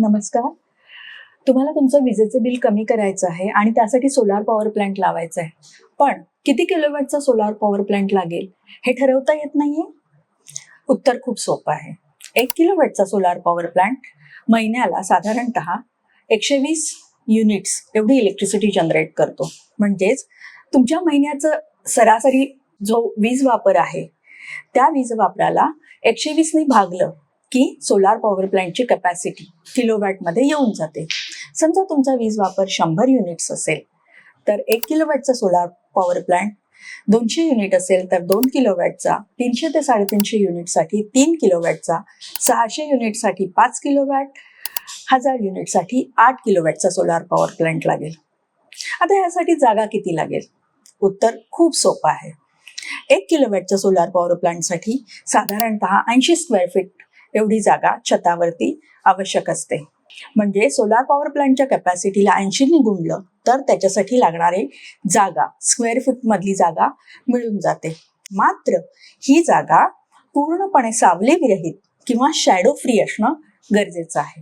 नमस्कार. तुम्हाला तुमचं विजेचं बिल कमी करायचं आहे आणि त्यासाठी सोलार पॉवर प्लांट लावायचा आहे. पण किती किलोवॅटचा सोलार पॉवर प्लांट लागेल हे ठरवता येत नाहीये? उत्तर खूप सोपं आहे. 1 किलोवॅटचा सोलार पॉवर प्लांट महिन्याला साधारणतः 120 युनिट्स एवढी इलेक्ट्रिसिटी जनरेट करतो. म्हणजेच तुमच्या महिन्याचं सरासरी जो वीज वापर आहे त्या वीज वापराला 120 ने भागलं की सोलार पॉवर प्लांटची कॅपॅसिटी किलोवॅटमध्ये येऊन जाते. समजा तुमचा वीज वापर 100 युनिट्स असेल तर 1 किलोवॅटचा सोलार पॉवर प्लांट, 200 युनिट असेल तर 2 किलोवॅटचा, 300 ते 350 युनिटसाठी 3 किलोवॅटचा, 600 युनिटसाठी 5 किलोवॅट, 1000 युनिटसाठी 8 किलोवॅटचा सोलार पॉवर प्लांट लागेल. आता यासाठी जागा किती लागेल? उत्तर खूप सोपं आहे. 1 किलोवॅटच्या सोलार पॉवर प्लांटसाठी साधारणतः 80 स्क्वेअर फीट एवढी जागा छतावरती आवश्यक असते. म्हणजे सोलार पॉवर प्लांटच्या कॅपॅसिटीला 80 ने गुणलं तर त्याच्यासाठी लागणारे जागा स्क्वेअर फूट मधली जागा मिळून जाते. मात्र ही जागा पूर्णपणे सावली विरहित किंवा शॅडो फ्री असणं गरजेचं आहे.